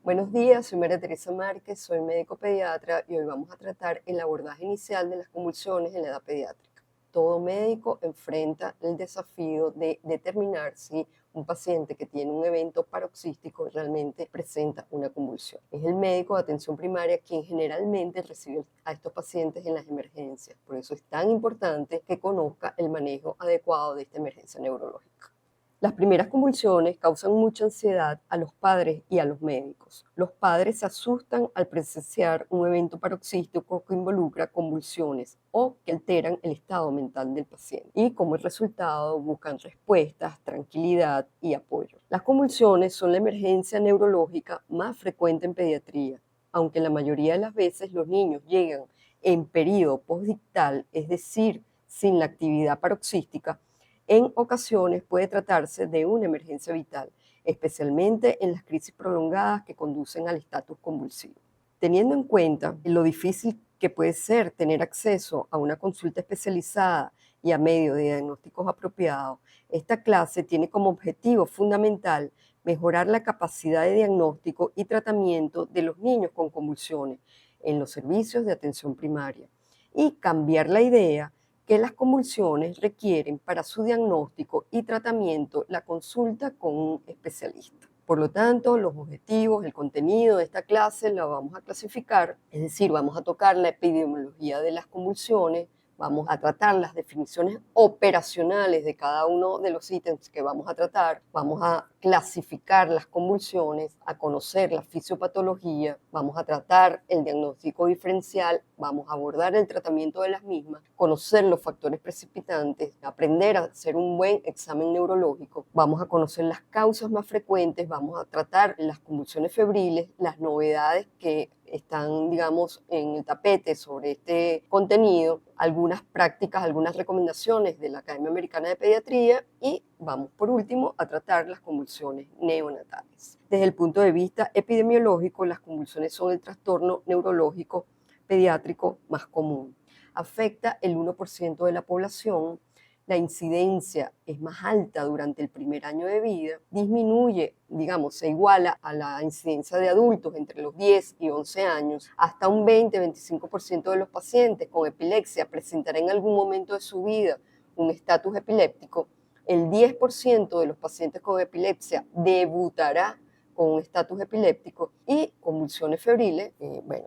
Buenos días, soy María Teresa Márquez, soy médico pediatra y hoy vamos a tratar el abordaje inicial de las convulsiones en la edad pediátrica. Todo médico enfrenta el desafío de determinar si un paciente que tiene un evento paroxístico realmente presenta una convulsión. Es el médico de atención primaria quien generalmente recibe a estos pacientes en las emergencias. Por eso es tan importante que conozca el manejo adecuado de esta emergencia neurológica. Las primeras convulsiones causan mucha ansiedad a los padres y a los médicos. Los padres se asustan al presenciar un evento paroxístico que involucra convulsiones o que alteran el estado mental del paciente y como resultado buscan respuestas, tranquilidad y apoyo. Las convulsiones son la emergencia neurológica más frecuente en pediatría, aunque la mayoría de las veces los niños llegan en periodo postdictal, es decir, sin la actividad paroxística. En ocasiones puede tratarse de una emergencia vital, especialmente en las crisis prolongadas que conducen al estatus convulsivo. Teniendo en cuenta lo difícil que puede ser tener acceso a una consulta especializada y a medios de diagnósticos apropiados, esta clase tiene como objetivo fundamental mejorar la capacidad de diagnóstico y tratamiento de los niños con convulsiones en los servicios de atención primaria y cambiar la idea que las convulsiones requieren para su diagnóstico y tratamiento la consulta con un especialista. Por lo tanto, los objetivos, el contenido de esta clase la vamos a clasificar, es decir, vamos a tocar la epidemiología de las convulsiones, vamos a tratar las definiciones operacionales de cada uno de los ítems que vamos a tratar, vamos a clasificar las convulsiones, a conocer la fisiopatología, vamos a tratar el diagnóstico diferencial, vamos a abordar el tratamiento de las mismas, conocer los factores precipitantes, aprender a hacer un buen examen neurológico, vamos a conocer las causas más frecuentes, vamos a tratar las convulsiones febriles, las novedades que están, digamos, en el tapete sobre este contenido, algunas prácticas, algunas recomendaciones de la Academia Americana de Pediatría y vamos por último a tratar las convulsiones neonatales. Desde el punto de vista epidemiológico, las convulsiones son el trastorno neurológico pediátrico más común. Afecta el 1% de la población. La incidencia es más alta durante el primer año de vida, disminuye, digamos, se iguala a la incidencia de adultos entre los 10 y 11 años, hasta un 20-25% de los pacientes con epilepsia presentará en algún momento de su vida un estatus epiléptico, el 10% de los pacientes con epilepsia debutará con un estatus epiléptico y convulsiones febriles,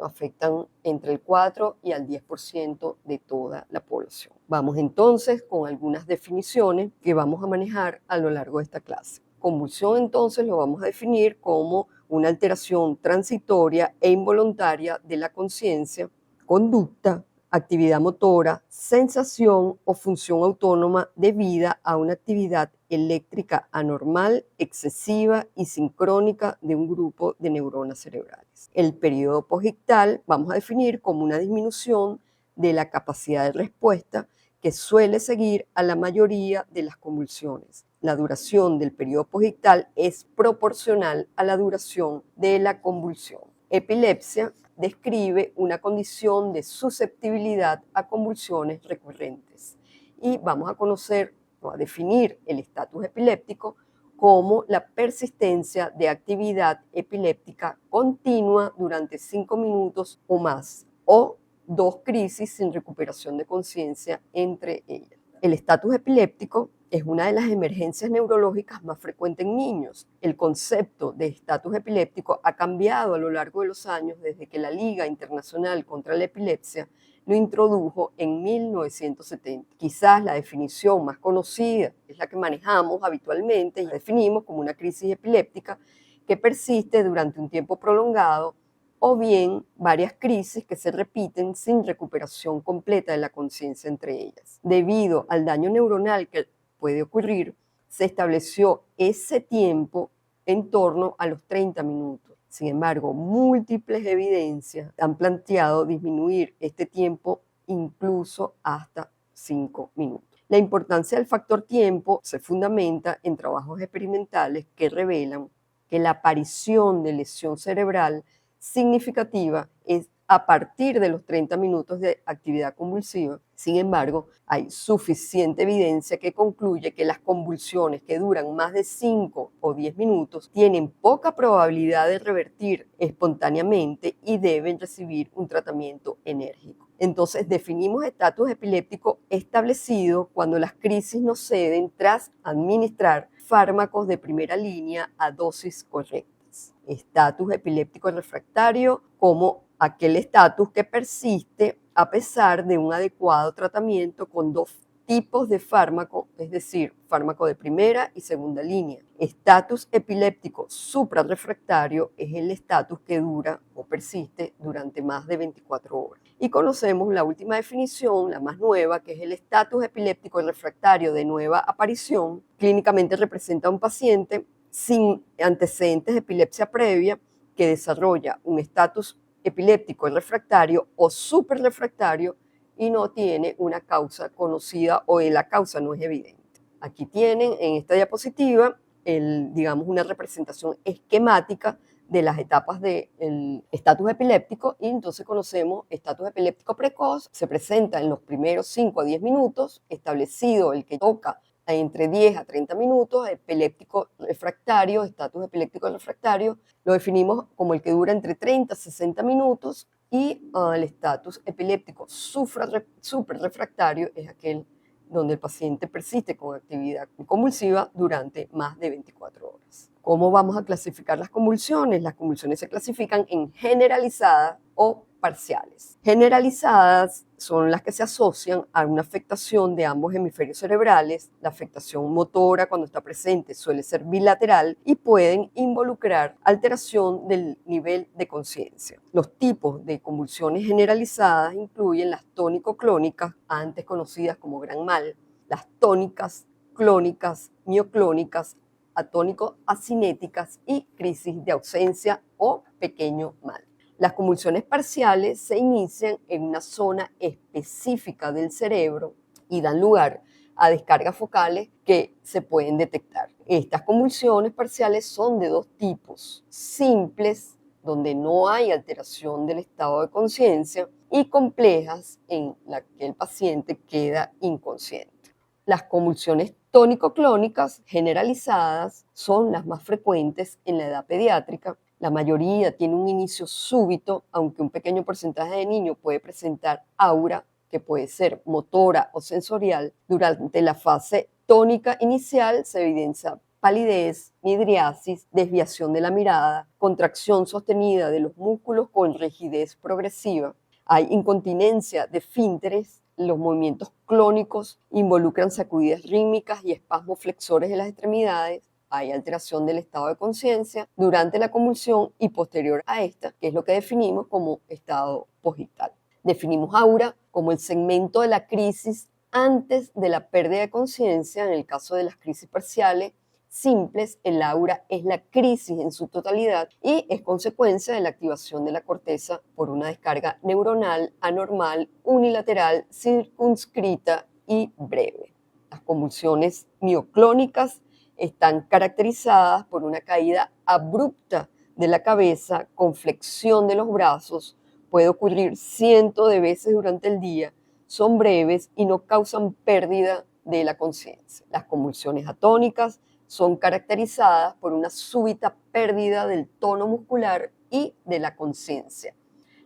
afectan entre el 4 y al 10% de toda la población. Vamos entonces con algunas definiciones que vamos a manejar a lo largo de esta clase. Convulsión entonces lo vamos a definir como una alteración transitoria e involuntaria de la conciencia, conducta, actividad motora, sensación o función autónoma debida a una actividad eléctrica anormal, excesiva y sincrónica de un grupo de neuronas cerebrales. El periodo posictal vamos a definir como una disminución de la capacidad de respuesta que suele seguir a la mayoría de las convulsiones. La duración del periodo posictal es proporcional a la duración de la convulsión. Epilepsia describe una condición de susceptibilidad a convulsiones recurrentes. Y vamos a conocer o a definir el estatus epiléptico como la persistencia de actividad epiléptica continua durante 5 minutos o más, o 2 crisis sin recuperación de conciencia entre ellas. El estatus epiléptico es una de las emergencias neurológicas más frecuentes en niños. El concepto de estatus epiléptico ha cambiado a lo largo de los años desde que la Liga Internacional contra la Epilepsia lo introdujo en 1970. Quizás la definición más conocida es la que manejamos habitualmente y la definimos como una crisis epiléptica que persiste durante un tiempo prolongado o bien varias crisis que se repiten sin recuperación completa de la conciencia entre ellas. Debido al daño neuronal que puede ocurrir, se estableció ese tiempo en torno a los 30 minutos. Sin embargo, múltiples evidencias han planteado disminuir este tiempo incluso hasta 5 minutos. La importancia del factor tiempo se fundamenta en trabajos experimentales que revelan que la aparición de lesión cerebral significativa es a partir de los 30 minutos de actividad convulsiva. Sin embargo, hay suficiente evidencia que concluye que las convulsiones que duran más de 5 o 10 minutos tienen poca probabilidad de revertir espontáneamente y deben recibir un tratamiento enérgico. Entonces, definimos estatus epiléptico establecido cuando las crisis no ceden tras administrar fármacos de primera línea a dosis correctas. Estatus epiléptico refractario como aquel estatus que persiste a pesar de un adecuado tratamiento con dos tipos de fármaco, es decir, fármaco de primera y segunda línea. Estatus epiléptico suprarrefractario es el estatus que dura o persiste durante más de 24 horas. Y conocemos la última definición, la más nueva, que es el estatus epiléptico refractario de nueva aparición. Clínicamente representa a un paciente sin antecedentes de epilepsia previa que desarrolla un estatus epiléptico refractario o superrefractario y no tiene una causa conocida o la causa no es evidente. Aquí tienen en esta diapositiva digamos, una representación esquemática de las etapas del estatus epiléptico y entonces conocemos estatus epiléptico precoz, se presenta en los primeros 5 a 10 minutos, establecido el que toca entre 10 a 30 minutos, epiléptico refractario, estatus epiléptico refractario, lo definimos como el que dura entre 30 a 60 minutos y el estatus epiléptico superrefractario es aquel donde el paciente persiste con actividad convulsiva durante más de 24 horas. ¿Cómo vamos a clasificar las convulsiones? Las convulsiones se clasifican en generalizadas o parciales. Generalizadas son las que se asocian a una afectación de ambos hemisferios cerebrales. La afectación motora cuando está presente suele ser bilateral y pueden involucrar alteración del nivel de conciencia. Los tipos de convulsiones generalizadas incluyen las tónico-clónicas, antes conocidas como gran mal, las tónicas, clónicas, mioclónicas, atónico-acinéticas y crisis de ausencia o pequeño mal. Las convulsiones parciales se inician en una zona específica del cerebro y dan lugar a descargas focales que se pueden detectar. Estas convulsiones parciales son de dos tipos: simples, donde no hay alteración del estado de conciencia, y complejas, en las que el paciente queda inconsciente. Las convulsiones tónico-clónicas generalizadas son las más frecuentes en la edad pediátrica. La mayoría tiene un inicio súbito, aunque un pequeño porcentaje de niños puede presentar aura, que puede ser motora o sensorial. Durante la fase tónica inicial se evidencia palidez, midriasis, desviación de la mirada, contracción sostenida de los músculos con rigidez progresiva. Hay incontinencia de esfínteres. Los movimientos clónicos involucran sacudidas rítmicas y espasmos flexores de las extremidades. Hay alteración del estado de conciencia durante la convulsión y posterior a esta, que es lo que definimos como estado posictal. Definimos aura como el segmento de la crisis antes de la pérdida de conciencia. En el caso de las crisis parciales simples, el aura es la crisis en su totalidad y es consecuencia de la activación de la corteza por una descarga neuronal anormal, unilateral, circunscrita y breve. Las convulsiones mioclónicas están caracterizadas por una caída abrupta de la cabeza con flexión de los brazos. Puede ocurrir cientos de veces durante el día, son breves y no causan pérdida de la conciencia. Las convulsiones atónicas son caracterizadas por una súbita pérdida del tono muscular y de la conciencia.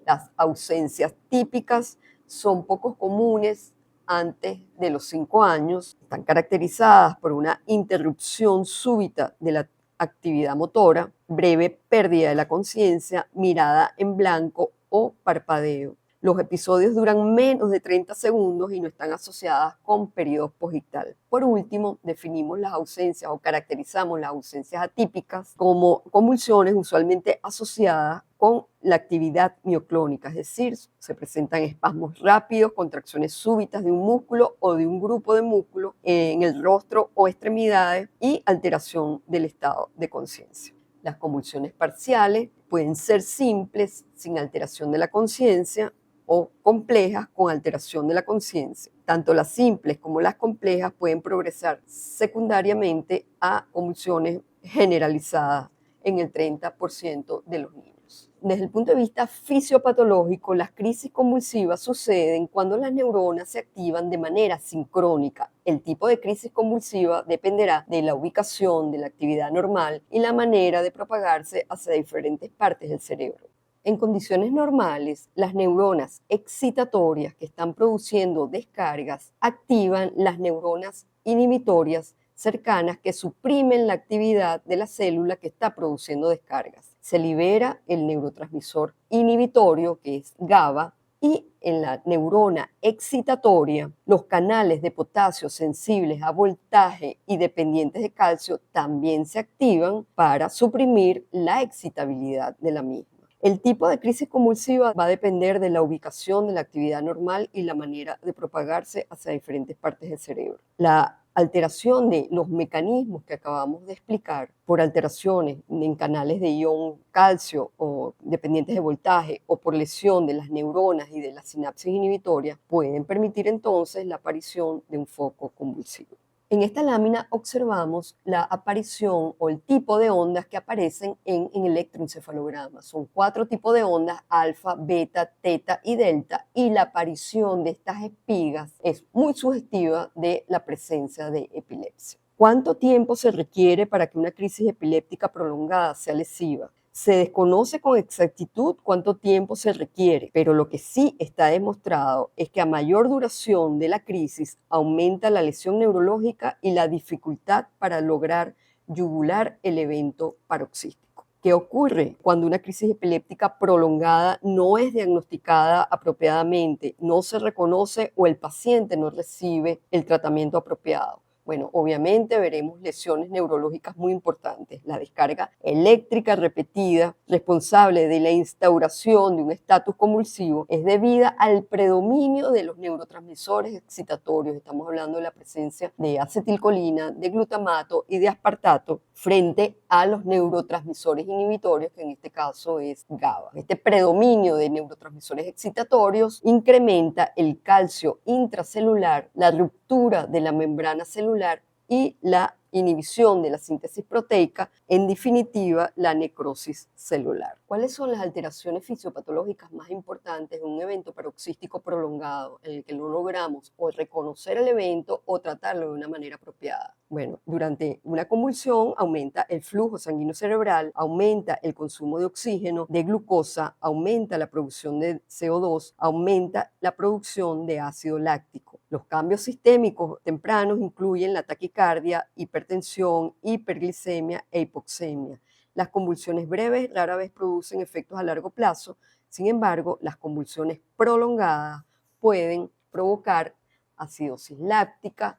Las ausencias típicas son poco comunes antes de los 5 años, están caracterizadas por una interrupción súbita de la actividad motora, breve pérdida de la conciencia, mirada en blanco o parpadeo. Los episodios duran menos de 30 segundos y no están asociadas con periodos posictal. Por último, definimos las ausencias o caracterizamos las ausencias atípicas como convulsiones usualmente asociadas con la actividad mioclónica, es decir, se presentan espasmos rápidos, contracciones súbitas de un músculo o de un grupo de músculos en el rostro o extremidades y alteración del estado de conciencia. Las convulsiones parciales pueden ser simples, sin alteración de la conciencia, o complejas con alteración de la conciencia. Tanto las simples como las complejas pueden progresar secundariamente a convulsiones generalizadas en el 30% de los niños. convulsivos. Desde el punto de vista fisiopatológico, las crisis convulsivas suceden cuando las neuronas se activan de manera sincrónica. El tipo de crisis convulsiva dependerá de la ubicación de la actividad normal y la manera de propagarse hacia diferentes partes del cerebro. En condiciones normales, las neuronas excitatorias que están produciendo descargas activan las neuronas inhibitorias cercanas que suprimen la actividad de la célula que está produciendo descargas. Se libera el neurotransmisor inhibitorio, que es GABA, y en la neurona excitatoria, los canales de potasio sensibles a voltaje y dependientes de calcio también se activan para suprimir la excitabilidad de la misma. El tipo de crisis convulsiva va a depender de la ubicación de la actividad normal y la manera de propagarse hacia diferentes partes del cerebro. La alteración de los mecanismos que acabamos de explicar por alteraciones en canales de ion calcio o dependientes de voltaje o por lesión de las neuronas y de las sinapsis inhibitorias pueden permitir entonces la aparición de un foco convulsivo. En esta lámina observamos la aparición o el tipo de ondas que aparecen en electroencefalograma. Son 4 tipos de ondas: alfa, beta, teta y delta, y la aparición de estas espigas es muy sugestiva de la presencia de epilepsia. ¿Cuánto tiempo se requiere para que una crisis epiléptica prolongada sea lesiva? Se desconoce con exactitud cuánto tiempo se requiere, pero lo que sí está demostrado es que a mayor duración de la crisis aumenta la lesión neurológica y la dificultad para lograr yugular el evento paroxístico. ¿Qué ocurre cuando una crisis epiléptica prolongada no es diagnosticada apropiadamente, no se reconoce o el paciente no recibe el tratamiento apropiado? Bueno, obviamente veremos lesiones neurológicas muy importantes. La descarga eléctrica repetida, responsable de la instauración de un estatus convulsivo, es debida al predominio de los neurotransmisores excitatorios. Estamos hablando de la presencia de acetilcolina, de glutamato y de aspartato frente a los neurotransmisores inhibitorios, que en este caso es GABA. Este predominio de neurotransmisores excitatorios incrementa el calcio intracelular, la ruptura de la membrana celular y la inhibición de la síntesis proteica, en definitiva, la necrosis celular. ¿Cuáles son las alteraciones fisiopatológicas más importantes de un evento paroxístico prolongado en el que no logramos o reconocer el evento o tratarlo de una manera apropiada? Bueno, durante una convulsión aumenta el flujo sanguíneo cerebral, aumenta el consumo de oxígeno, de glucosa, aumenta la producción de CO2, aumenta la producción de ácido láctico. Los cambios sistémicos tempranos incluyen la taquicardia, hipertensión, hiperglicemia e hipoxemia. Las convulsiones breves rara vez producen efectos a largo plazo. Sin embargo, las convulsiones prolongadas pueden provocar acidosis láctica,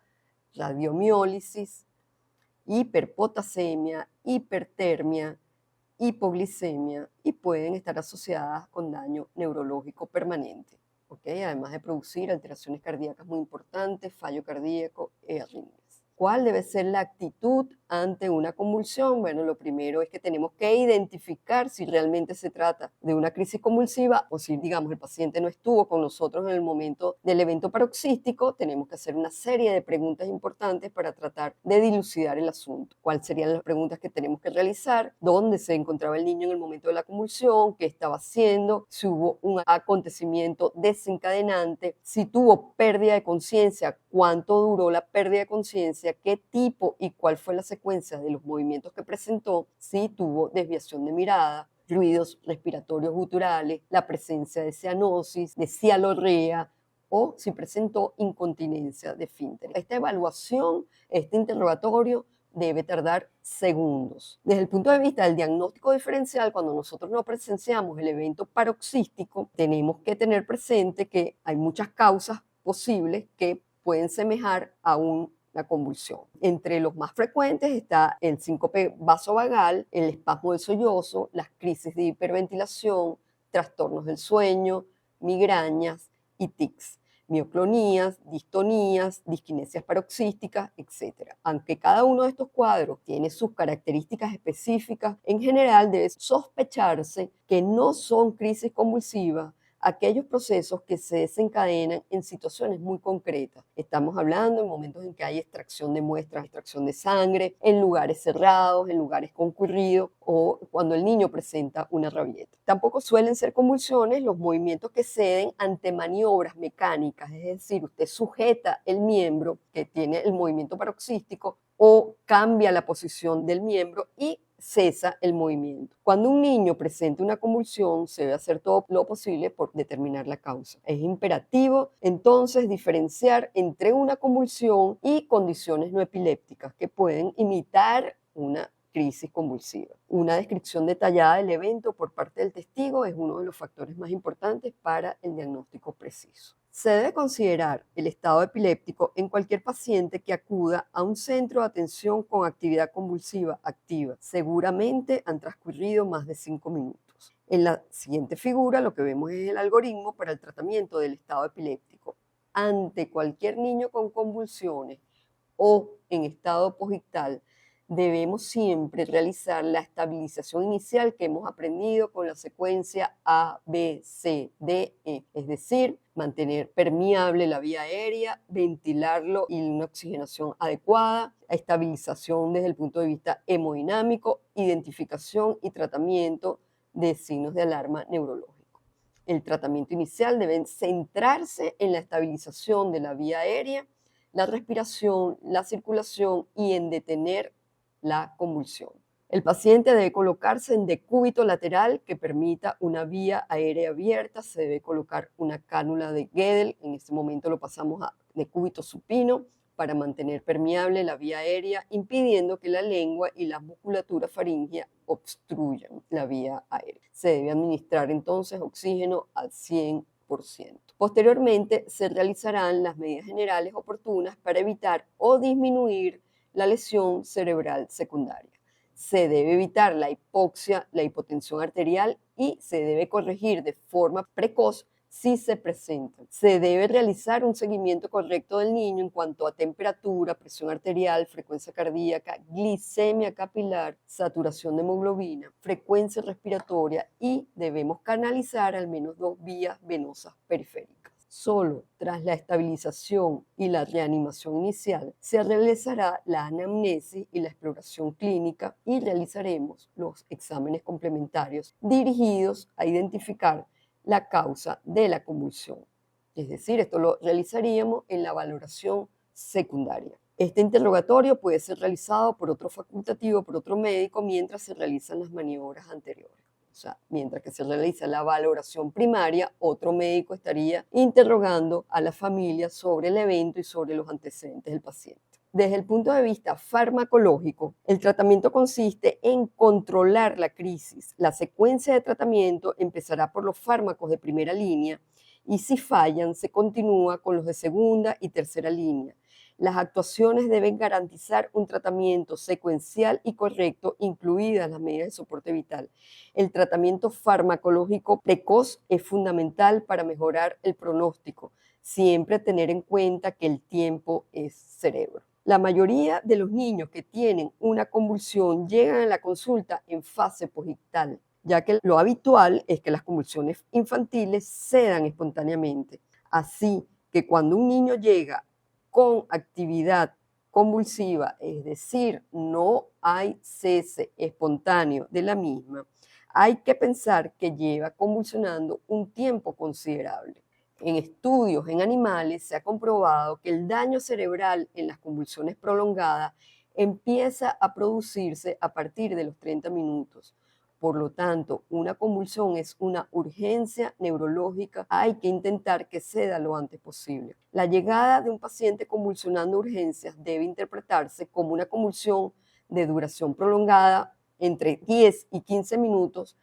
radiomiólisis, hiperpotasemia, hipertermia, hipoglicemia y pueden estar asociadas con daño neurológico permanente. Además de producir alteraciones cardíacas muy importantes, fallo cardíaco y arritmias. ¿Cuál debe ser la actitud ante una convulsión? Bueno, lo primero es que tenemos que identificar si realmente se trata de una crisis convulsiva o si, digamos, el paciente no estuvo con nosotros en el momento del evento paroxístico. Tenemos que hacer una serie de preguntas importantes para tratar de dilucidar el asunto. ¿Cuáles serían las preguntas que tenemos que realizar? ¿Dónde se encontraba el niño en el momento de la convulsión? ¿Qué estaba haciendo? Si hubo un acontecimiento desencadenante, si tuvo pérdida de conciencia, cuánto duró la pérdida de conciencia, qué tipo y cuál fue la secuencia de los movimientos que presentó, si tuvo desviación de mirada, ruidos respiratorios guturales, la presencia de cianosis, de cialorrea o si presentó incontinencia de esfínteres. Esta evaluación, este interrogatorio debe tardar segundos. Desde el punto de vista del diagnóstico diferencial, cuando nosotros no presenciamos el evento paroxístico, tenemos que tener presente que hay muchas causas posibles que pueden semejar a una convulsión. Entre los más frecuentes está el síncope vasovagal, el espasmo del sollozo, las crisis de hiperventilación, trastornos del sueño, migrañas y tics, mioclonías, distonías, disquinesias paroxísticas, etc. Aunque cada uno de estos cuadros tiene sus características específicas, en general debe sospecharse que no son crisis convulsivas aquellos procesos que se desencadenan en situaciones muy concretas. Estamos hablando en momentos en que hay extracción de muestras, extracción de sangre, en lugares cerrados, en lugares concurridos o cuando el niño presenta una rabieta. Tampoco suelen ser convulsiones los movimientos que se den ante maniobras mecánicas, es decir, usted sujeta el miembro que tiene el movimiento paroxístico o cambia la posición del miembro y cesa el movimiento. Cuando un niño presenta una convulsión, se debe hacer todo lo posible por determinar la causa. Es imperativo entonces diferenciar entre una convulsión y condiciones no epilépticas que pueden imitar una crisis convulsiva. Una descripción detallada del evento por parte del testigo es uno de los factores más importantes para el diagnóstico preciso. Se debe considerar el estado epiléptico en cualquier paciente que acuda a un centro de atención con actividad convulsiva activa. Seguramente han transcurrido más de 5 minutos. En la siguiente figura lo que vemos es el algoritmo para el tratamiento del estado epiléptico. Ante cualquier niño con convulsiones o en estado posictal, debemos siempre realizar la estabilización inicial que hemos aprendido con la secuencia A, B, C, D, E. Es decir, mantener permeable la vía aérea, ventilarlo y una oxigenación adecuada, estabilización desde el punto de vista hemodinámico, identificación y tratamiento de signos de alarma neurológico. El tratamiento inicial debe centrarse en la estabilización de la vía aérea, la respiración, la circulación y en detener la convulsión. El paciente debe colocarse en decúbito lateral que permita una vía aérea abierta. Se debe colocar una cánula de Guedel. En este momento lo pasamos a decúbito supino para mantener permeable la vía aérea, impidiendo que la lengua y la musculatura faríngea obstruyan la vía aérea. Se debe administrar entonces oxígeno al 100%. Posteriormente, se realizarán las medidas generales oportunas para evitar o disminuir la lesión cerebral secundaria. Se debe evitar la hipoxia, la hipotensión arterial y se debe corregir de forma precoz si se presentan. Se debe realizar un seguimiento correcto del niño en cuanto a temperatura, presión arterial, frecuencia cardíaca, glicemia capilar, saturación de hemoglobina, frecuencia respiratoria y debemos canalizar al menos 2 vías venosas periféricas. Solo tras la estabilización y la reanimación inicial se realizará la anamnesis y la exploración clínica y realizaremos los exámenes complementarios dirigidos a identificar la causa de la convulsión. Es decir, esto lo realizaríamos en la valoración secundaria. Este interrogatorio puede ser realizado por otro facultativo, por otro médico, mientras se realizan las maniobras anteriores. O sea, mientras que se realiza la valoración primaria, otro médico estaría interrogando a la familia sobre el evento y sobre los antecedentes del paciente. Desde el punto de vista farmacológico, el tratamiento consiste en controlar la crisis. La secuencia de tratamiento empezará por los fármacos de primera línea y si fallan, se continúa con los de segunda y tercera línea. Las actuaciones deben garantizar un tratamiento secuencial y correcto, incluidas las medidas de soporte vital. El tratamiento farmacológico precoz es fundamental para mejorar el pronóstico. Siempre tener en cuenta que el tiempo es cerebro. La mayoría de los niños que tienen una convulsión llegan a la consulta en fase posictal, ya que lo habitual es que las convulsiones infantiles se dan espontáneamente. Así que cuando un niño llega con actividad convulsiva, es decir, no hay cese espontáneo de la misma, hay que pensar que lleva convulsionando un tiempo considerable. En estudios en animales se ha comprobado que el daño cerebral en las convulsiones prolongadas empieza a producirse a partir de los 30 minutos. Por lo tanto, una convulsión es una urgencia neurológica. Hay que intentar que ceda lo antes posible. La llegada de un paciente convulsionando urgencias debe interpretarse como una convulsión de duración prolongada entre 10 y 15 minutos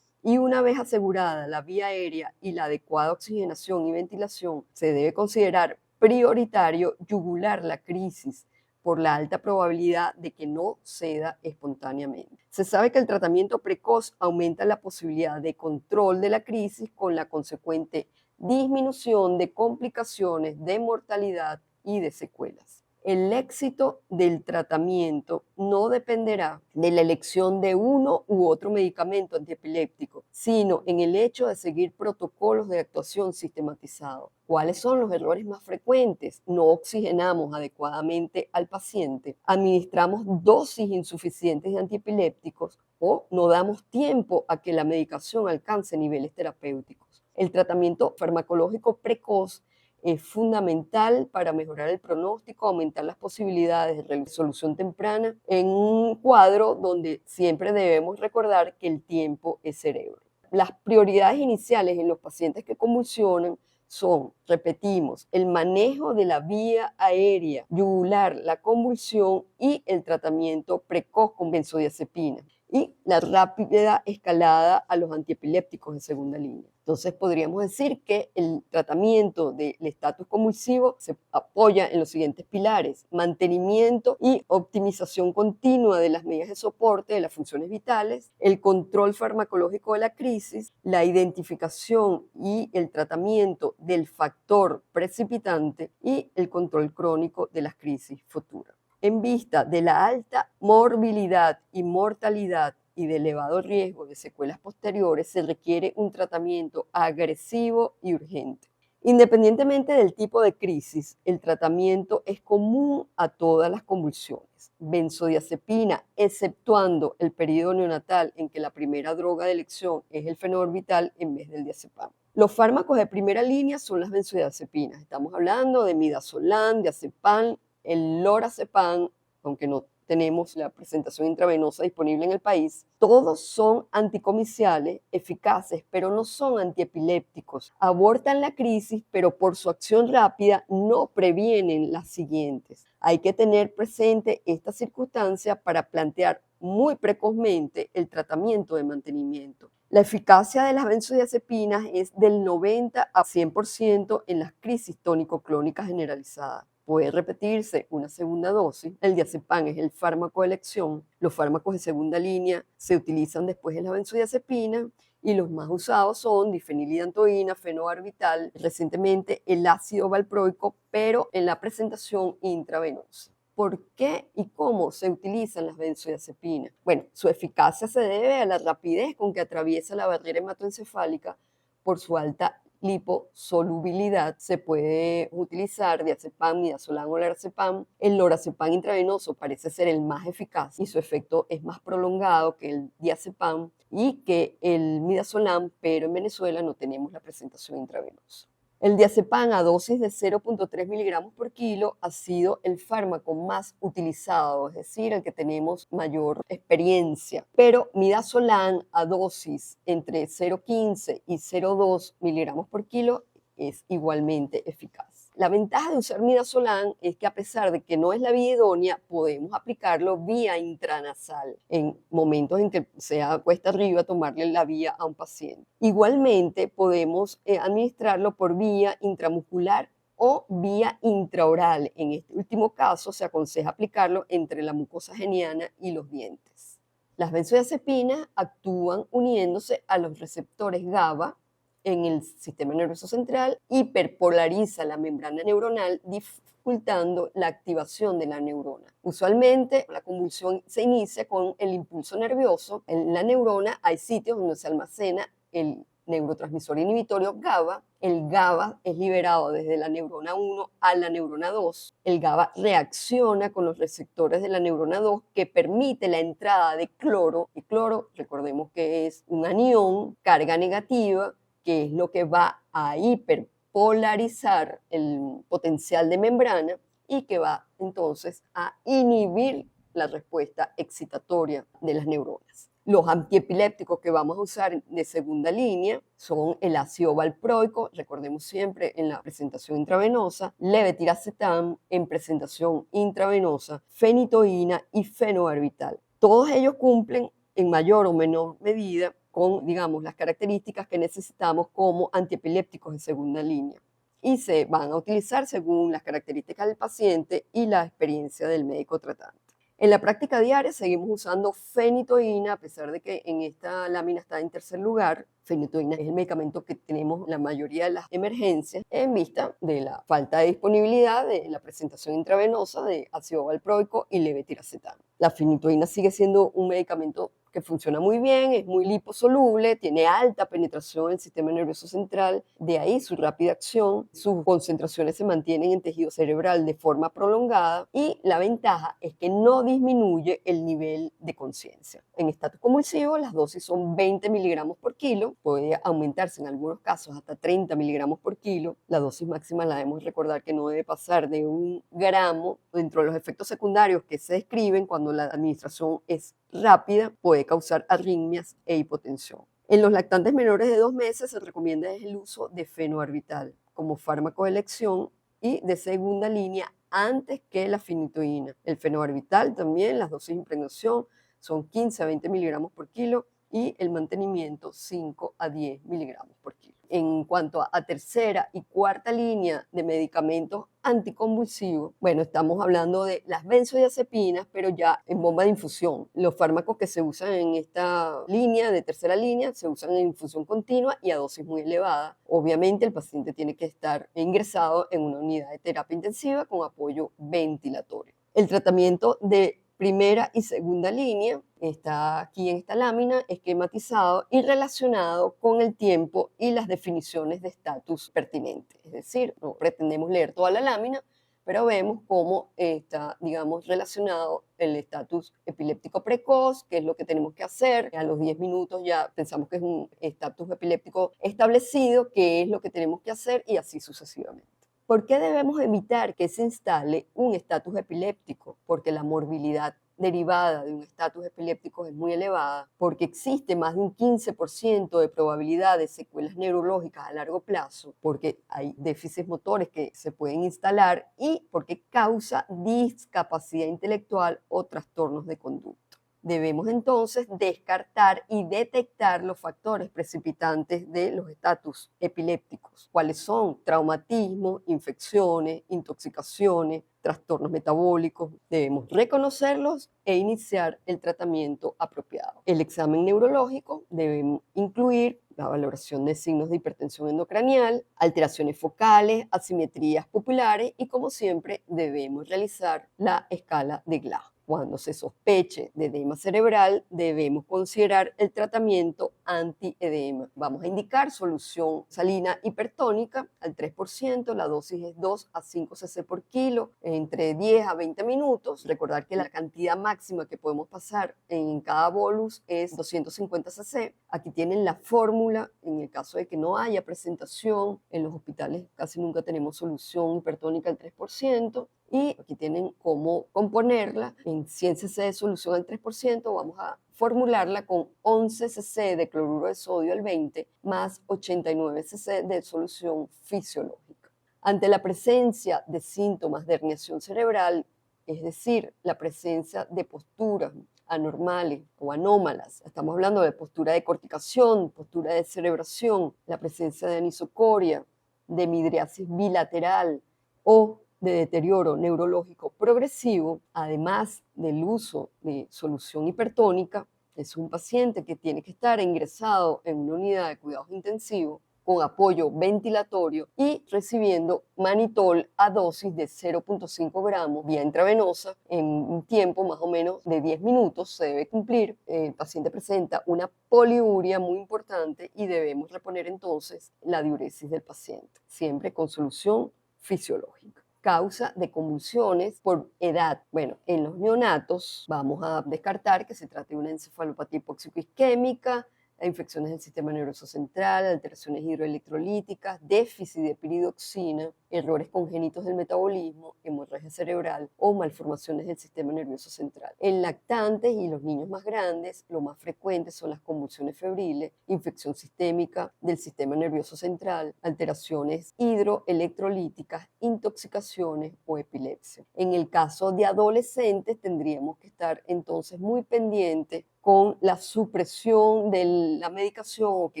y una vez asegurada la vía aérea y la adecuada oxigenación y ventilación, se debe considerar prioritario yugular la crisis por la alta probabilidad de que no ceda espontáneamente. Se sabe que el tratamiento precoz aumenta la posibilidad de control de la crisis con la consecuente disminución de complicaciones, de mortalidad y de secuelas. El éxito del tratamiento no dependerá de la elección de uno u otro medicamento antiepiléptico, sino en el hecho de seguir protocolos de actuación sistematizados. ¿Cuáles son los errores más frecuentes? No oxigenamos adecuadamente al paciente, administramos dosis insuficientes de antiepilépticos o no damos tiempo a que la medicación alcance niveles terapéuticos. El tratamiento farmacológico precoz es fundamental para mejorar el pronóstico, aumentar las posibilidades de resolución temprana en un cuadro donde siempre debemos recordar que el tiempo es cerebro. Las prioridades iniciales en los pacientes que convulsionan son, repetimos, el manejo de la vía aérea yugular, la convulsión y el tratamiento precoz con benzodiazepina y la rápida escalada a los antiepilépticos de segunda línea. Entonces podríamos decir que el tratamiento del estatus convulsivo se apoya en los siguientes pilares: mantenimiento y optimización continua de las medidas de soporte de las funciones vitales, el control farmacológico de la crisis, la identificación y el tratamiento del factor precipitante y el control crónico de las crisis futuras. En vista de la alta morbilidad y mortalidad y de elevado riesgo de secuelas posteriores, se requiere un tratamiento agresivo y urgente. Independientemente del tipo de crisis, el tratamiento es común a todas las convulsiones. Benzodiazepina, exceptuando el periodo neonatal en que la primera droga de elección es el fenobarbital en vez del diazepam. Los fármacos de primera línea son las benzodiazepinas. Estamos hablando de midazolam, diazepam, el lorazepam, aunque no tenemos la presentación intravenosa disponible en el país. Todos son anticomiciales, eficaces, pero no son antiepilépticos. Abortan la crisis, pero por su acción rápida no previenen las siguientes. Hay que tener presente esta circunstancia para plantear muy precozmente el tratamiento de mantenimiento. La eficacia de las benzodiazepinas es del 90 a 100% en las crisis tónico-clónicas generalizadas. Puede repetirse una segunda dosis. El diazepam es el fármaco de elección. Los fármacos de segunda línea se utilizan después de la benzodiazepina y los más usados son difenilidantoína, fenobarbital, recientemente el ácido valproico, pero en la presentación intravenosa. ¿Por qué y cómo se utilizan las benzodiazepinas? Bueno, su eficacia se debe a la rapidez con que atraviesa la barrera hematoencefálica por su alta liposolubilidad. Se puede utilizar diazepam, midazolam o lorazepam. El lorazepam intravenoso parece ser el más eficaz y su efecto es más prolongado que el diazepam y que el midazolam, pero en Venezuela no tenemos la presentación intravenosa. El diazepam a dosis de 0.3 miligramos por kilo ha sido el fármaco más utilizado, es decir, el que tenemos mayor experiencia. Pero midazolam a dosis entre 0.15 y 0.2 miligramos por kilo es igualmente eficaz. La ventaja de usar midazolam es que a pesar de que no es la vía idónea, podemos aplicarlo vía intranasal en momentos en que sea cuesta arriba tomarle la vía a un paciente. Igualmente podemos administrarlo por vía intramuscular o vía intraoral. En este último caso se aconseja aplicarlo entre la mucosa geniana y los dientes. Las benzodiazepinas actúan uniéndose a los receptores GABA en el sistema nervioso central, hiperpolariza la membrana neuronal, dificultando la activación de la neurona. Usualmente la convulsión se inicia con el impulso nervioso. En la neurona hay sitios donde se almacena el neurotransmisor inhibitorio GABA. El GABA es liberado desde la neurona 1 a la neurona 2. El GABA reacciona con los receptores de la neurona 2 que permite la entrada de cloro. Y cloro, recordemos que es un anión, carga negativa, que es lo que va a hiperpolarizar el potencial de membrana y que va entonces a inhibir la respuesta excitatoria de las neuronas. Los antiepilépticos que vamos a usar de segunda línea son el ácido valproico, recordemos siempre en la presentación intravenosa, levetiracetam en presentación intravenosa, fenitoína y fenobarbital. Todos ellos cumplen en mayor o menor medida con, digamos, las características que necesitamos como antiepilépticos de segunda línea y se van a utilizar según las características del paciente y la experiencia del médico tratante. En la práctica diaria seguimos usando fenitoína, a pesar de que en esta lámina está en tercer lugar. Fenitoína es el medicamento que tenemos en la mayoría de las emergencias en vista de la falta de disponibilidad de la presentación intravenosa de ácido valproico y levetiracetam. La fenitoína sigue siendo un medicamento que funciona muy bien, es muy liposoluble, tiene alta penetración en el sistema nervioso central, de ahí su rápida acción, sus concentraciones se mantienen en tejido cerebral de forma prolongada y la ventaja es que no disminuye el nivel de conciencia. En estatus convulsivo las dosis son 20 miligramos por kilo, puede aumentarse en algunos casos hasta 30 miligramos por kilo. La dosis máxima la debemos recordar que no debe pasar de 1 gramo. Dentro de los efectos secundarios que se describen cuando la administración es rápida, puede causar arritmias e hipotensión. En los lactantes menores de 2 meses se recomienda el uso de fenobarbital como fármaco de elección y de segunda línea antes que la fenitoína. El fenobarbital también, las dosis de impregnación son 15 a 20 miligramos por kilo y el mantenimiento 5 a 10 miligramos por kilo. En cuanto a tercera y cuarta línea de medicamentos anticonvulsivos, bueno, estamos hablando de las benzodiazepinas, pero ya en bomba de infusión. Los fármacos que se usan en esta línea, de tercera línea, se usan en infusión continua y a dosis muy elevada. Obviamente el paciente tiene que estar ingresado en una unidad de terapia intensiva con apoyo ventilatorio. El tratamiento de primera y segunda línea está aquí en esta lámina, esquematizado y relacionado con el tiempo y las definiciones de estatus pertinentes. Es decir, no pretendemos leer toda la lámina, pero vemos cómo está, digamos, relacionado el estatus epiléptico precoz, qué es lo que tenemos que hacer. A los 10 minutos ya pensamos que es un estatus epiléptico establecido, qué es lo que tenemos que hacer y así sucesivamente. ¿Por qué debemos evitar que se instale un estatus epiléptico? Porque la morbilidad derivada de un estatus epiléptico es muy elevada, porque existe más de un 15% de probabilidad de secuelas neurológicas a largo plazo, porque hay déficits motores que se pueden instalar y porque causa discapacidad intelectual o trastornos de conducta. Debemos entonces descartar y detectar los factores precipitantes de los estatus epilépticos. ¿Cuáles son? Traumatismo, infecciones, intoxicaciones, trastornos metabólicos. Debemos reconocerlos e iniciar el tratamiento apropiado. El examen neurológico debe incluir la valoración de signos de hipertensión endocranial, alteraciones focales, asimetrías pupulares y, como siempre, debemos realizar la escala de Glasgow. Cuando se sospeche de edema cerebral, debemos considerar el tratamiento antiedema. Vamos a indicar solución salina hipertónica al 3%, la dosis es 2 a 5 cc por kilo, entre 10 a 20 minutos. Recordar que la cantidad máxima que podemos pasar en cada bolus es 250 cc. Aquí tienen la fórmula, en el caso de que no haya presentación, en los hospitales casi nunca tenemos solución hipertónica al 3%. Y aquí tienen cómo componerla. En 100 cc de solución al 3%, vamos a formularla con 11 cc de cloruro de sodio al 20 más 89 cc de solución fisiológica. Ante la presencia de síntomas de herniación cerebral, es decir, la presencia de posturas anormales o anómalas, estamos hablando de postura de corticación, postura de cerebración, la presencia de anisocoria, de midriasis bilateral o de deterioro neurológico progresivo, además del uso de solución hipertónica, es un paciente que tiene que estar ingresado en una unidad de cuidados intensivos con apoyo ventilatorio y recibiendo manitol a dosis de 0.5 gramos vía intravenosa en un tiempo más o menos de 10 minutos se debe cumplir. El paciente presenta una poliuria muy importante y debemos reponer entonces la diuresis del paciente, siempre con solución fisiológica. Causa de convulsiones por edad. Bueno, en los neonatos vamos a descartar que se trate de una encefalopatía hipóxico-isquémica, infecciones del sistema nervioso central, alteraciones hidroelectrolíticas, déficit de piridoxina, errores congénitos del metabolismo, hemorragia cerebral o malformaciones del sistema nervioso central. En lactantes y los niños más grandes, lo más frecuente son las convulsiones febriles, infección sistémica del sistema nervioso central, alteraciones hidroelectrolíticas, intoxicaciones o epilepsia. En el caso de adolescentes, tendríamos que estar entonces muy pendientes con la supresión de la medicación o que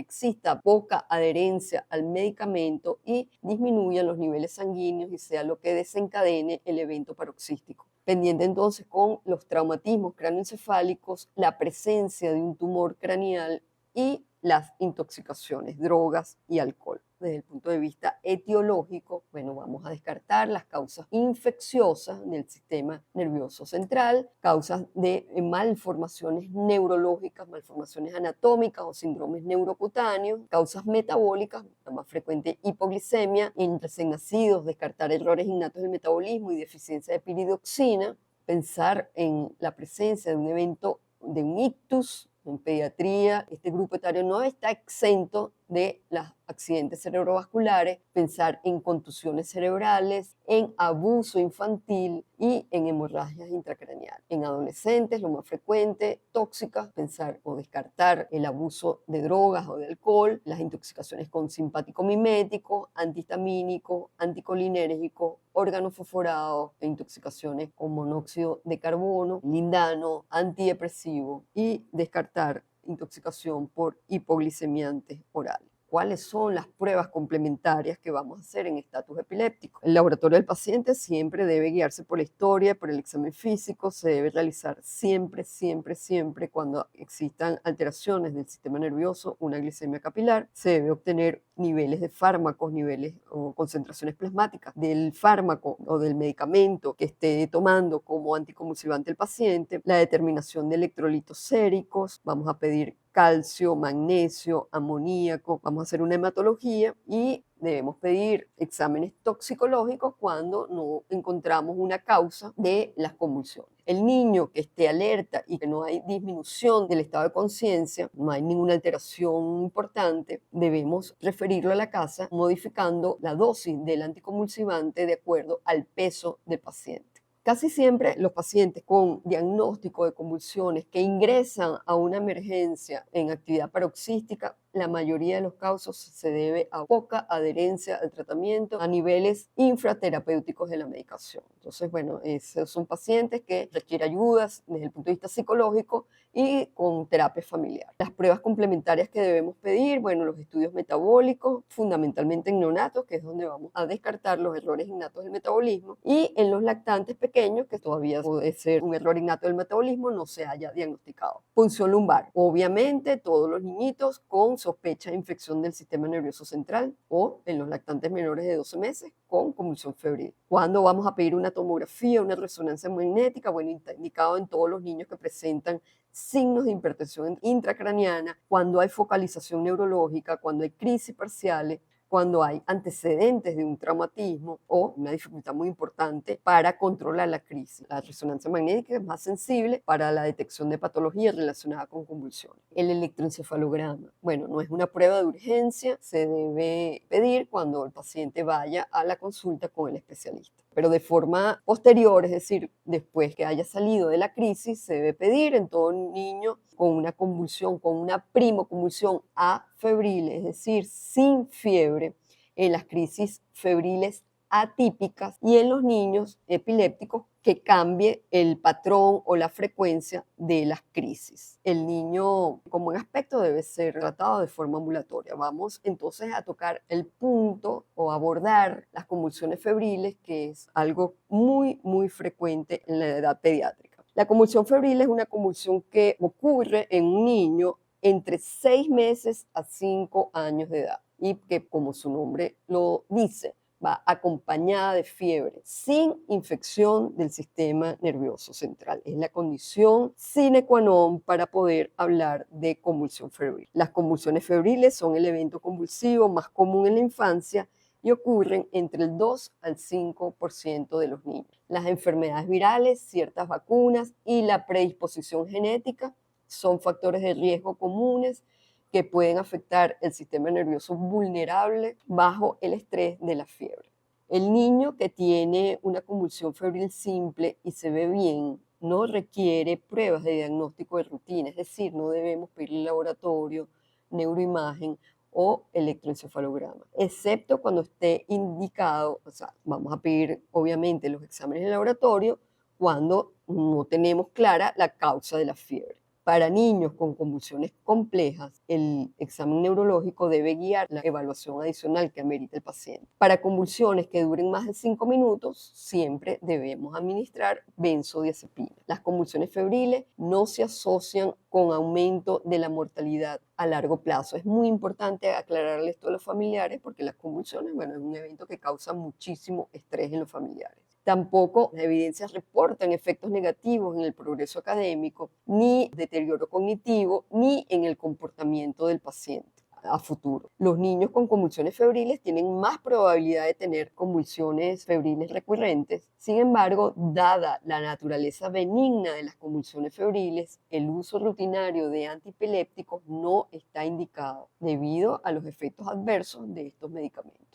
exista poca adherencia al medicamento y disminuyan los niveles sanguíneos y sea lo que desencadene el evento paroxístico. Pendiente entonces con los traumatismos cráneoencefálicos, la presencia de un tumor craneal y las intoxicaciones, drogas y alcohol. Desde el punto de vista etiológico, bueno, vamos a descartar las causas infecciosas del sistema nervioso central, causas de malformaciones neurológicas, malformaciones anatómicas o síndromes neurocutáneos, causas metabólicas, la más frecuente hipoglicemia, en recién nacidos, descartar errores innatos del metabolismo y deficiencia de piridoxina, pensar en la presencia de un evento de un ictus. En pediatría, este grupo etario no está exento de los accidentes cerebrovasculares, pensar en contusiones cerebrales, en abuso infantil y en hemorragias intracraneales. En adolescentes, lo más frecuente, tóxicas, pensar o descartar el abuso de drogas o de alcohol, las intoxicaciones con simpático mimético, antihistamínico, anticolinérgico, órganos fosforados, e intoxicaciones con monóxido de carbono, lindano, antidepresivo y descartar intoxicación por hipoglicemiantes orales. ¿Cuáles son las pruebas complementarias que vamos a hacer en estatus epiléptico? El laboratorio del paciente siempre debe guiarse por la historia, por el examen físico, se debe realizar siempre, siempre, siempre cuando existan alteraciones del sistema nervioso, una glicemia capilar, se debe obtener niveles de fármacos, niveles o concentraciones plasmáticas del fármaco o del medicamento que esté tomando como anticonvulsivante el paciente, la determinación de electrolitos séricos, vamos a pedir calcio, magnesio, amoníaco, vamos a hacer una hematología y debemos pedir exámenes toxicológicos cuando no encontramos una causa de las convulsiones. El niño que esté alerta y que no hay disminución del estado de conciencia, no hay ninguna alteración importante, debemos referirlo a la casa modificando la dosis del anticonvulsivante de acuerdo al peso del paciente. Casi siempre los pacientes con diagnóstico de convulsiones que ingresan a una emergencia en actividad paroxística, la mayoría de los casos se debe a poca adherencia al tratamiento a niveles infraterapéuticos de la medicación. Entonces, bueno, esos son pacientes que requieren ayudas desde el punto de vista psicológico y con terapia familiar. Las pruebas complementarias que debemos pedir, bueno, los estudios metabólicos, fundamentalmente en neonatos, que es donde vamos a descartar los errores innatos del metabolismo, y en los lactantes pequeños, que todavía puede ser un error innato del metabolismo, no se haya diagnosticado. Punción lumbar, obviamente todos los niñitos con sospecha de infección del sistema nervioso central o en los lactantes menores de 12 meses con convulsión febril. ¿Cuándo vamos a pedir una tomografía, una resonancia magnética? Bueno, está indicado en todos los niños que presentan signos de hipertensión intracraneana, cuando hay focalización neurológica, cuando hay crisis parciales, cuando hay antecedentes de un traumatismo o una dificultad muy importante para controlar la crisis. La resonancia magnética es más sensible para la detección de patologías relacionadas con convulsiones. El electroencefalograma, bueno, no es una prueba de urgencia, se debe pedir cuando el paciente vaya a la consulta con el especialista. Pero de forma posterior, es decir, después que haya salido de la crisis, se debe pedir en todo niño con una convulsión, con una primoconvulsión afebril, es decir, sin fiebre, en las crisis febriles atípicas y en los niños epilépticos que cambie el patrón o la frecuencia de las crisis. El niño con buen aspecto debe ser tratado de forma ambulatoria. Vamos entonces a tocar el punto o abordar las convulsiones febriles, que es algo muy, muy frecuente en la edad pediátrica. La convulsión febril es una convulsión que ocurre en un niño entre 6 meses a 5 años de edad y que, como su nombre lo dice, va acompañada de fiebre, sin infección del sistema nervioso central. Es la condición sine qua non para poder hablar de convulsión febril. Las convulsiones febriles son el evento convulsivo más común en la infancia y ocurren entre el 2 al 5% de los niños. Las enfermedades virales, ciertas vacunas y la predisposición genética son factores de riesgo comunes que pueden afectar el sistema nervioso vulnerable bajo el estrés de la fiebre. El niño que tiene una convulsión febril simple y se ve bien no requiere pruebas de diagnóstico de rutina, es decir, no debemos pedir laboratorio, neuroimagen o electroencefalograma, excepto cuando esté indicado, o sea, vamos a pedir obviamente los exámenes de laboratorio cuando no tenemos clara la causa de la fiebre. Para niños con convulsiones complejas, el examen neurológico debe guiar la evaluación adicional que amerita el paciente. Para convulsiones que duren más de 5 minutos, siempre debemos administrar benzodiazepina. Las convulsiones febriles no se asocian con aumento de la mortalidad a largo plazo. Es muy importante aclararle esto a los familiares porque las convulsiones, bueno, es un evento que causa muchísimo estrés en los familiares. Tampoco las evidencias reportan efectos negativos en el progreso académico, ni deterioro cognitivo, ni en el comportamiento del paciente a futuro. Los niños con convulsiones febriles tienen más probabilidad de tener convulsiones febriles recurrentes. Sin embargo, dada la naturaleza benigna de las convulsiones febriles, el uso rutinario de antiepilépticos no está indicado debido a los efectos adversos de estos medicamentos.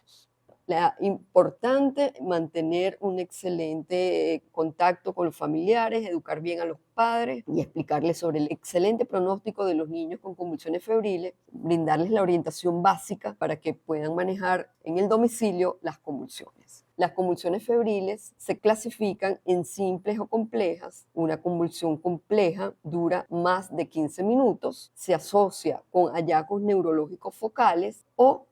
La importante mantener un excelente contacto con los familiares, educar bien a los padres y explicarles sobre el excelente pronóstico de los niños con convulsiones febriles, brindarles la orientación básica para que puedan manejar en el domicilio las convulsiones. Las convulsiones febriles se clasifican en simples o complejas. Una convulsión compleja dura más de 15 minutos, se asocia con hallazgos neurológicos focales o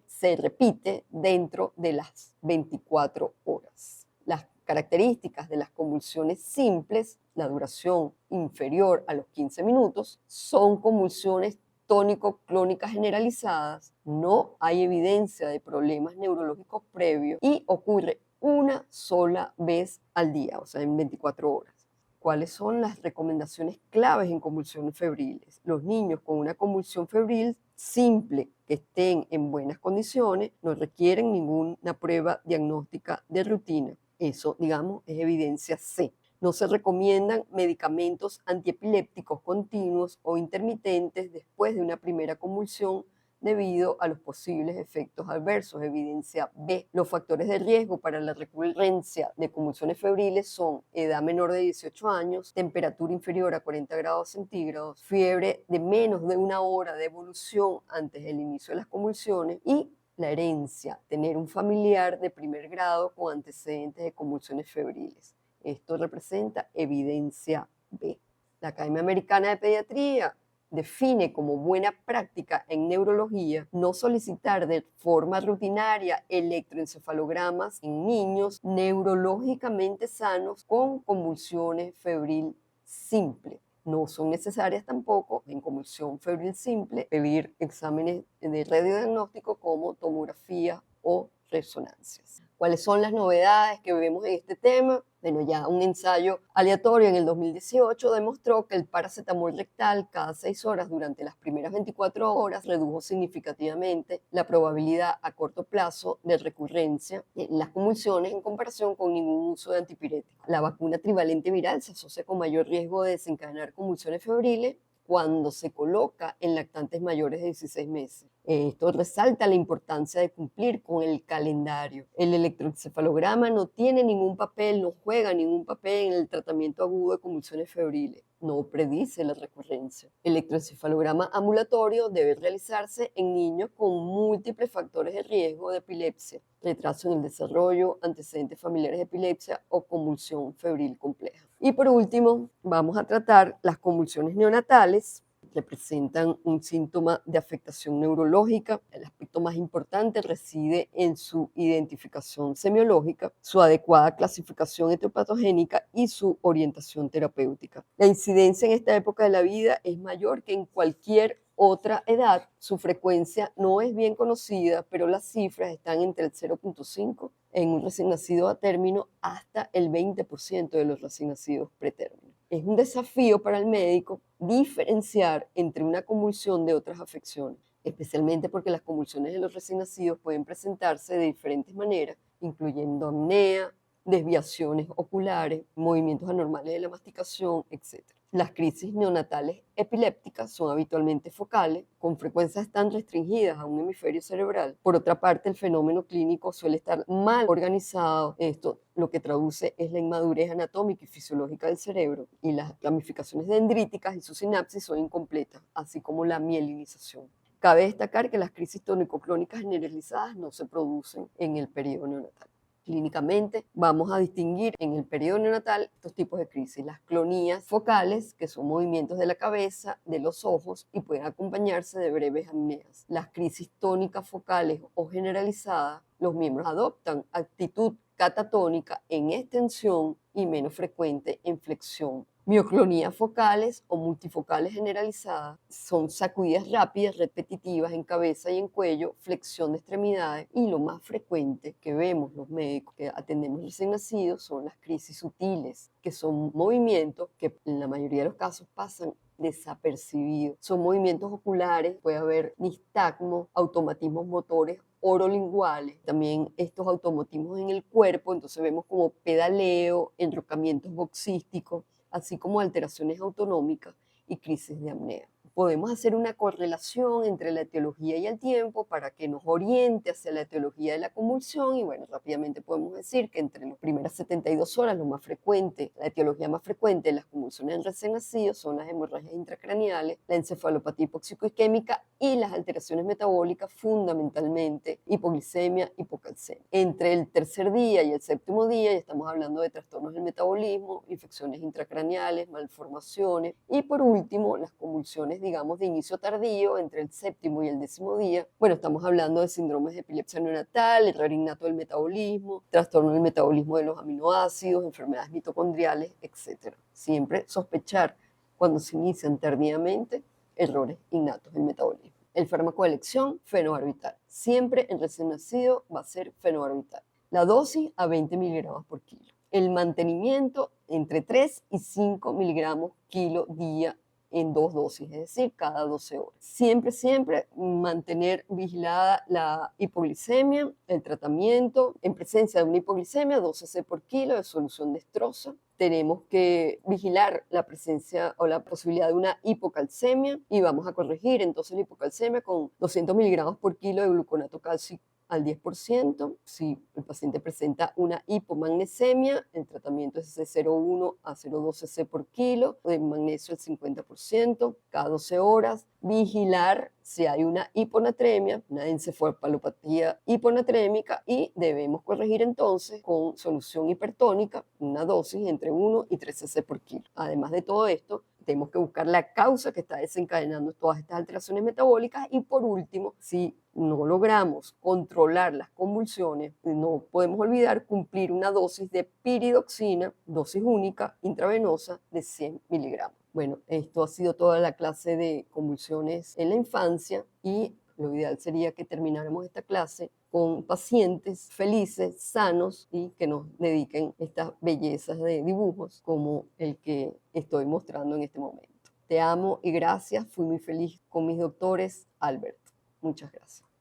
se repite dentro de las 24 horas. Las características de las convulsiones simples, la duración inferior a los 15 minutos, son convulsiones tónico-clónicas generalizadas, no hay evidencia de problemas neurológicos previos y ocurre una sola vez al día, o sea, en 24 horas. ¿Cuáles son las recomendaciones claves en convulsiones febriles? Los niños con una convulsión febril simple que estén en buenas condiciones no requieren ninguna prueba diagnóstica de rutina. Eso, digamos, es evidencia C. No se recomiendan medicamentos antiepilépticos continuos o intermitentes después de una primera convulsión debido a los posibles efectos adversos. Evidencia B. Los factores de riesgo para la recurrencia de convulsiones febriles son edad menor de 18 años, temperatura inferior a 40 grados centígrados, fiebre de menos de una hora de evolución antes del inicio de las convulsiones y la herencia, tener un familiar de primer grado con antecedentes de convulsiones febriles. Esto representa evidencia B. La Academia Americana de Pediatría define como buena práctica en neurología no solicitar de forma rutinaria electroencefalogramas en niños neurológicamente sanos con convulsiones febril simple. No son necesarias tampoco en convulsión febril simple pedir exámenes de radiodiagnóstico como tomografía o resonancias. ¿Cuáles son las novedades que vemos en este tema? Bueno, ya un ensayo aleatorio en el 2018 demostró que el paracetamol rectal cada 6 horas durante las primeras 24 horas redujo significativamente la probabilidad a corto plazo de recurrencia en las convulsiones en comparación con ningún uso de antipirético. La vacuna trivalente viral se asocia con mayor riesgo de desencadenar convulsiones febriles cuando se coloca en lactantes mayores de 16 meses. Esto resalta la importancia de cumplir con el calendario. El electroencefalograma no tiene ningún papel, no juega ningún papel en el tratamiento agudo de convulsiones febriles. No predice la recurrencia. El electroencefalograma ambulatorio debe realizarse en niños con múltiples factores de riesgo de epilepsia, retraso en el desarrollo, antecedentes familiares de epilepsia o convulsión febril compleja. Y por último, vamos a tratar las convulsiones neonatales. Representan un síntoma de afectación neurológica. El aspecto más importante reside en su identificación semiológica, su adecuada clasificación etiopatogénica y su orientación terapéutica. La incidencia en esta época de la vida es mayor que en cualquier otra edad. Su frecuencia no es bien conocida, pero las cifras están entre el 0.5 en un recién nacido a término hasta el 20% de los recién nacidos pretérmino. Es un desafío para el médico diferenciar entre una convulsión de otras afecciones, especialmente porque las convulsiones de los recién nacidos pueden presentarse de diferentes maneras, incluyendo apnea, desviaciones oculares, movimientos anormales de la masticación, etc. Las crisis neonatales epilépticas son habitualmente focales, con frecuencia están restringidas a un hemisferio cerebral. Por otra parte, el fenómeno clínico suele estar mal organizado. Esto lo que traduce es la inmadurez anatómica y fisiológica del cerebro, y las ramificaciones dendríticas y su sinapsis son incompletas, así como la mielinización. Cabe destacar que las crisis tónico-clónicas generalizadas no se producen en el periodo neonatal. Clínicamente vamos a distinguir en el periodo neonatal estos tipos de crisis: las clonías focales, que son movimientos de la cabeza, de los ojos y pueden acompañarse de breves apneas. Las crisis tónicas focales o generalizadas, los miembros adoptan actitud catatónica en extensión y menos frecuente en flexión. Mioclonías focales o multifocales generalizadas son sacudidas rápidas, repetitivas en cabeza y en cuello, flexión de extremidades, y lo más frecuente que vemos los médicos que atendemos recién nacidos son las crisis sutiles, que son movimientos que en la mayoría de los casos pasan desapercibidos. Son movimientos oculares, puede haber nistagmo, automatismos motores orolinguales, también estos automatismos en el cuerpo, entonces vemos como pedaleo, enrocamientos boxísticos, así como alteraciones autonómicas y crisis de apnea. Podemos hacer una correlación entre la etiología y el tiempo para que nos oriente hacia la etiología de la convulsión y bueno, rápidamente podemos decir que entre las primeras 72 horas lo más frecuente, la etiología más frecuente de las convulsiones en recién nacidos son las hemorragias intracraneales, la encefalopatía hipóxico-isquémica y las alteraciones metabólicas, fundamentalmente hipoglicemia, hipocalcemia. Entre el tercer día y el séptimo día ya estamos hablando de trastornos del metabolismo, infecciones intracraneales, malformaciones y por último las convulsiones, digamos, de inicio tardío entre el séptimo y el décimo día. Bueno, estamos hablando de síndromes de epilepsia neonatal, error innato del metabolismo, trastorno del metabolismo de los aminoácidos, enfermedades mitocondriales, etc. Siempre sospechar cuando se inician tardíamente errores innatos del metabolismo. El fármaco de elección, fenobarbital. Siempre en recién nacido va a ser fenobarbital. La dosis a 20 miligramos por kilo. El mantenimiento entre 3 y 5 miligramos kilo día en 2 dosis, es decir, cada 12 horas. Siempre mantener vigilada la hipoglicemia, el tratamiento en presencia de una hipoglicemia, 12 cc por kilo de solución destroza. Tenemos que vigilar la presencia o la posibilidad de una hipocalcemia y vamos a corregir entonces la hipocalcemia con 200 miligramos por kilo de gluconato cálcico al 10%. Si el paciente presenta una hipomagnesemia, el tratamiento es de 0,1 a 0,2 cc por kilo, de magnesio al 50% cada 12 horas. Vigilar si hay una hiponatremia, una encefalopatía hiponatrémica y debemos corregir entonces con solución hipertónica, una dosis entre 1 y 3 cc por kilo. Además de todo esto, tenemos que buscar la causa que está desencadenando todas estas alteraciones metabólicas y por último, si no logramos controlar las convulsiones, no podemos olvidar cumplir una dosis de piridoxina, dosis única, intravenosa de 100 miligramos. Bueno, esto ha sido toda la clase de convulsiones en la infancia y lo ideal sería que termináramos esta clase con pacientes felices, sanos y que nos dediquen estas bellezas de dibujos como el que estoy mostrando en este momento. Te amo y gracias. Fui muy feliz con mis doctores. Albert. Muchas gracias.